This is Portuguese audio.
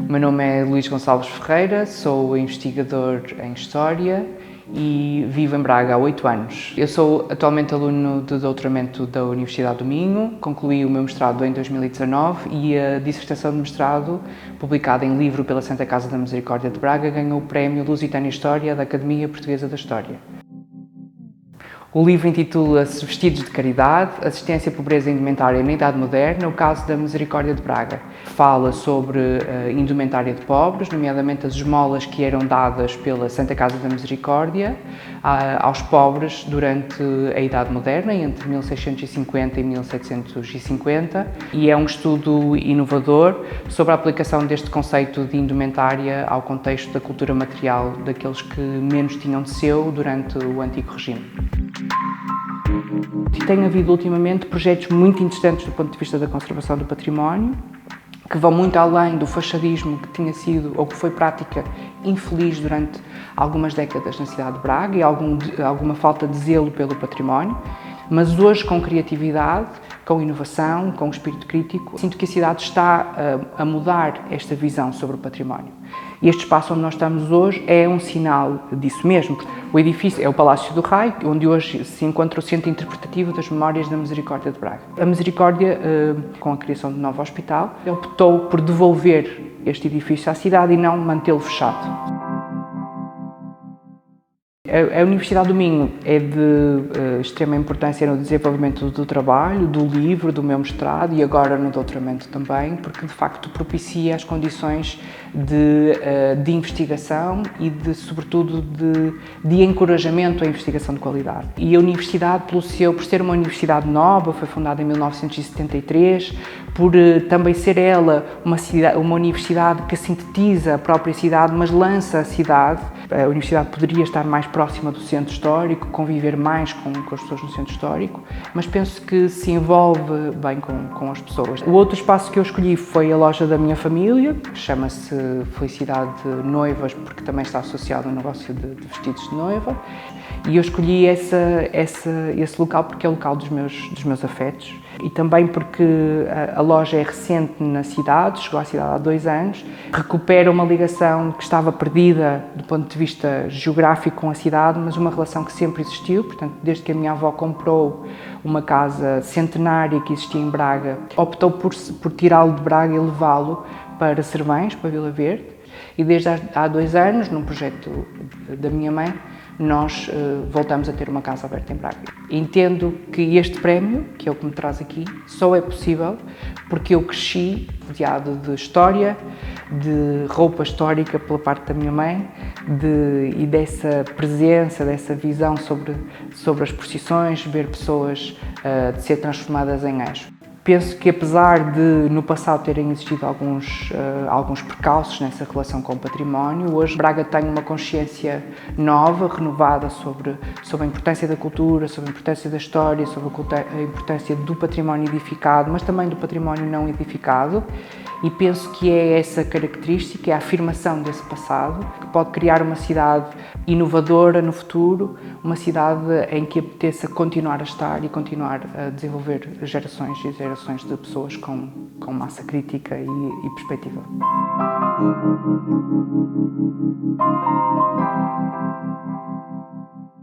O meu nome é Luís Gonçalves Ferreira, sou investigador em História e vivo em Braga há 8 anos. Eu sou atualmente aluno de doutoramento da Universidade do Minho, concluí o meu mestrado em 2019 e a dissertação de mestrado, publicada em livro pela Santa Casa da Misericórdia de Braga, ganhou o prémio Lusitânia História da Academia Portuguesa da História. O livro intitula-se Vestidos de Caridade, Assistência à Pobreza Indumentária na Idade Moderna, o caso da Misericórdia de Braga. Fala sobre a indumentária de pobres, nomeadamente as esmolas que eram dadas pela Santa Casa da Misericórdia aos pobres durante a Idade Moderna, entre 1650 e 1750, e é um estudo inovador sobre a aplicação deste conceito de indumentária ao contexto da cultura material daqueles que menos tinham de seu durante o Antigo Regime. Tem havido ultimamente projetos muito interessantes do ponto de vista da conservação do património, que vão muito além do fachadismo que tinha sido ou que foi prática infeliz durante algumas décadas na cidade de Braga e alguma falta de zelo pelo património, mas hoje com criatividade, com inovação, com espírito crítico, sinto que a cidade está a mudar esta visão sobre o património. E este espaço onde nós estamos hoje é um sinal disso mesmo. O edifício é o Palácio do Rei, onde hoje se encontra o Centro Interpretativo das Memórias da Misericórdia de Braga. A Misericórdia, com a criação do novo hospital, optou por devolver este edifício à cidade e não mantê-lo fechado. A Universidade do Minho é de extrema importância no desenvolvimento do trabalho, do livro, do meu mestrado e agora no doutoramento também, porque de facto propicia as condições de investigação e sobretudo de encorajamento à investigação de qualidade. E a universidade, por ser uma universidade nova, foi fundada em 1973, por também ser ela uma universidade que sintetiza a própria cidade, mas lança a cidade. A universidade poderia estar mais próxima do centro histórico, conviver mais com as pessoas no centro histórico, mas penso que se envolve bem com as pessoas. O outro espaço que eu escolhi foi a loja da minha família, que chama-se Felicidade Noivas, porque também está associado ao negócio de vestidos de noiva, e eu escolhi esse local porque é o local dos meus afetos e também porque a loja é recente na cidade, chegou à cidade há 2 anos, recupera uma ligação que estava perdida do ponto de vista geográfico com a cidade, mas uma relação que sempre existiu, portanto, desde que a minha avó comprou uma casa centenária que existia em Braga, optou por tirá-lo de Braga e levá-lo para Servães, para Vila Verde, e desde há 2 anos, num projeto da minha mãe, nós voltamos a ter uma casa aberta em Braga. Entendo que este prémio, que é o que me traz aqui, só é possível porque eu cresci rodeado de história, de roupa histórica pela parte da minha mãe e dessa presença, dessa visão sobre as procissões, ver pessoas de ser transformadas em anjos. Penso que apesar de no passado terem existido alguns percalços nessa relação com o património, hoje Braga tem uma consciência nova, renovada sobre a importância da cultura, sobre a importância da história, sobre a importância do património edificado, mas também do património não edificado. E penso que é essa característica, é a afirmação desse passado, que pode criar uma cidade inovadora no futuro, uma cidade em que apeteça continuar a estar e continuar a desenvolver gerações e gerações de pessoas com massa crítica e perspectiva.